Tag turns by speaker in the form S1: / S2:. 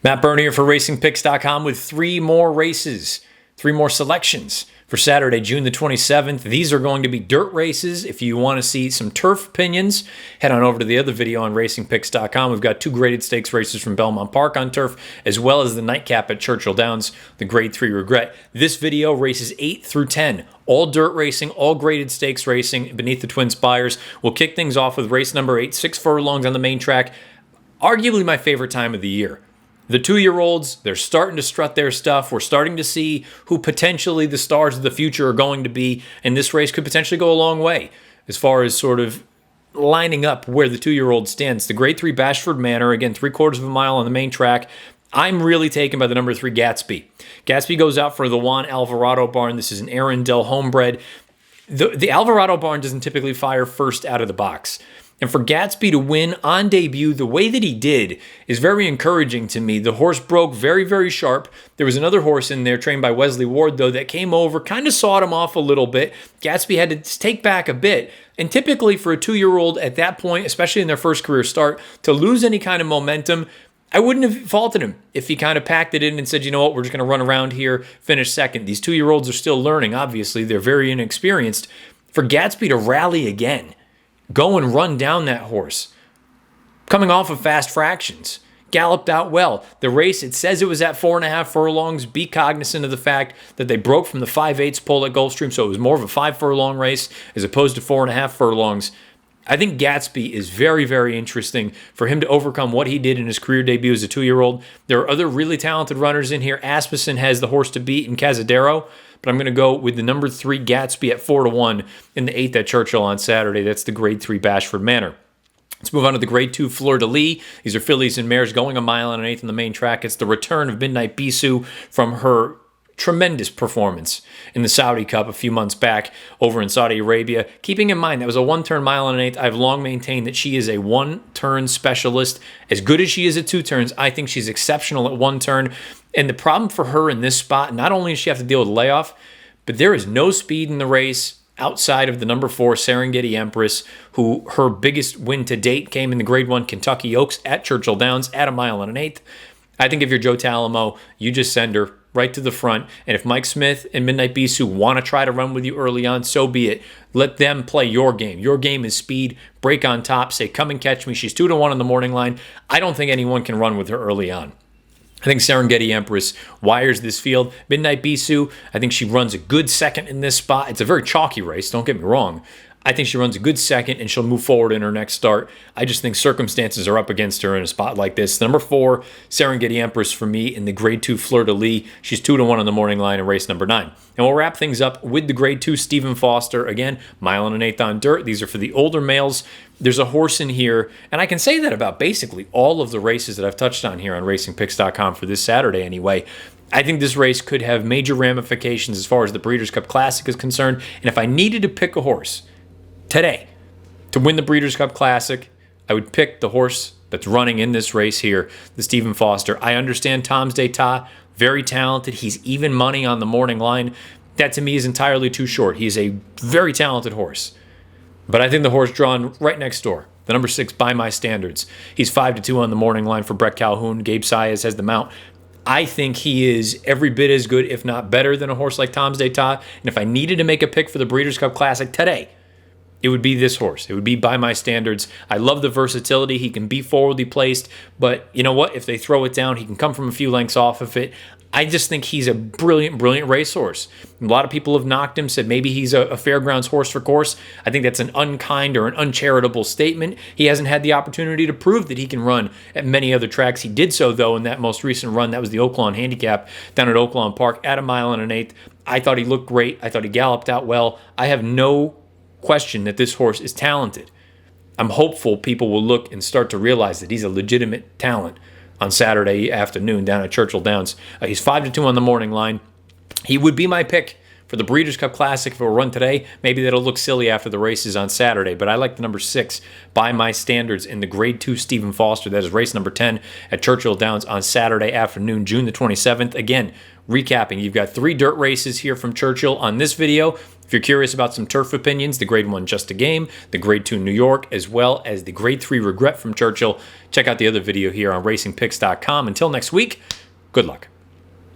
S1: Matt Bernie here for RacingPicks.com with three more races, three more selections for Saturday, June the 27th. These are going to be dirt races. If you want to see some turf opinions, head on over to the other video on RacingPicks.com. We've got two graded stakes races from Belmont Park on turf, as well as the nightcap at Churchill Downs, the Grade 3 Regret. This video, races 8 through 10. All dirt racing, all graded stakes racing beneath the Twin Spires. We'll kick things off with race number 8, 6 furlongs on the main track. Arguably my favorite time of the year. The 2-year-olds, they're starting to strut their stuff. We're starting to see who potentially the stars of the future are going to be, and this race could potentially go a long way as far as sort of lining up where the 2-year-old stands. The Grade 3 Bashford Manor, again, 3/4 of a mile on the main track. I'm really taken by the number 3 Gatsby. Gatsby goes out for the Juan Alvarado barn. This is an Arundel homebred. The Alvarado barn doesn't typically fire first out of the box. And for Gatsby to win on debut the way that he did is very encouraging to me. The horse broke very, very sharp. There was another horse in there trained by Wesley Ward, though, that came over, kind of sawed him off a little bit. Gatsby had to take back a bit. And typically for a 2-year-old at that point, especially in their first career start, to lose any kind of momentum, I wouldn't have faulted him if he kind of packed it in and said, you know what, we're just going to run around here, finish second. These 2-year-olds are still learning, obviously. They're very inexperienced. For Gatsby to rally again, go and run down that horse, coming off of fast fractions, galloped out well. The race, it says it was at 4.5 furlongs. Be cognizant of the fact that they broke from the 5/8 pole at Gulfstream, so it was more of a 5-furlong race as opposed to 4.5 furlongs. I think Gatsby is very, very interesting for him to overcome what he did in his career debut as a 2-year-old. There are other really talented runners in here. Asmussen has the horse to beat in Cazadero, but I'm going to go with the number 3 Gatsby at 4-1 in the 8th at Churchill on Saturday. That's the Grade 3 Bashford Manor. Let's move on to the Grade 2 Fleur de Lis. These are fillies and mares going 1 mile and 1/8 on the main track. It's the return of Midnight Bisou from her tremendous performance in the Saudi Cup a few months back over in Saudi Arabia. Keeping in mind that was a 1-turn mile and 1/8. I've long maintained that she is a 1-turn specialist. As good as she is at 2 turns, I think she's exceptional at 1 turn. And the problem for her in this spot, not only does she have to deal with layoff, but there is no speed in the race outside of the number 4 Serengeti Empress, who her biggest win to date came in the Grade 1 Kentucky Oaks at Churchill Downs at 1 mile and 1/8. I think if you're Joe Talamo, you just send her right to the front. And if Mike Smith and Midnight Bisou want to try to run with you early on, so be it. Let them play your game. Your game is speed, break on top, say, come and catch me. She's 2-1 on the morning line. I don't think anyone can run with her early on. I think Serengeti Empress wires this field. Midnight Bisou, I think she runs a good second in this spot. It's a very chalky race, don't get me wrong. I think she runs a good second and she'll move forward in her next start. I just think circumstances are up against her in a spot like this. Number 4, Serengeti Empress for me in the Grade 2 Fleur de Lis. She's 2-1 on the morning line in race number 9. And we'll wrap things up with the Grade 2 Stephen Foster. Again, 1 mile and 1/8 on dirt. These are for the older males. There's a horse in here, and I can say that about basically all of the races that I've touched on here on RacingPicks.com for this Saturday anyway. I think this race could have major ramifications as far as the Breeders' Cup Classic is concerned. And if I needed to pick a horse today to win the Breeders' Cup Classic, I would pick the horse that's running in this race here, the Stephen Foster. I understand Tom's d'Etat, very talented. He's even money on the morning line. That to me is entirely too short. He's a very talented horse. But I think the horse drawn right next door, the number 6 By My Standards. He's 5-2 on the morning line for Brett Calhoun. Gabe Saez has the mount. I think he is every bit as good, if not better, than a horse like Tom's d'Etat. And if I needed to make a pick for the Breeders' Cup Classic today, it would be this horse. It would be By My Standards. I love the versatility. He can be forwardly placed, but you know what? If they throw it down, he can come from a few lengths off of it. I just think he's a brilliant, brilliant racehorse. A lot of people have knocked him, said maybe he's a fairgrounds horse for course. I think that's an unkind or an uncharitable statement. He hasn't had the opportunity to prove that he can run at many other tracks. He did so, though, in that most recent run. That was the Oaklawn Handicap down at Oaklawn Park at 1 mile and 1/8. I thought he looked great. I thought he galloped out well. I have no question that this horse is talented. I'm hopeful people will look and start to realize that he's a legitimate talent on Saturday afternoon down at Churchill Downs. He's 5-2 on the morning line. He would be my pick for the Breeders' Cup Classic if it were run today. Maybe that'll look silly after the races on Saturday, but I like the number 6 By My Standards in the Grade 2 Stephen Foster. That is race number 10 at Churchill Downs on Saturday afternoon, June the 27th. Again, recapping, you've got 3 dirt races here from Churchill on this video, If you're curious about some turf opinions, the Grade 1 Just a Game, the Grade 2 New York, as well as the Grade 3 Regret from Churchill, check out the other video here on racingpicks.com. Until next week, good luck.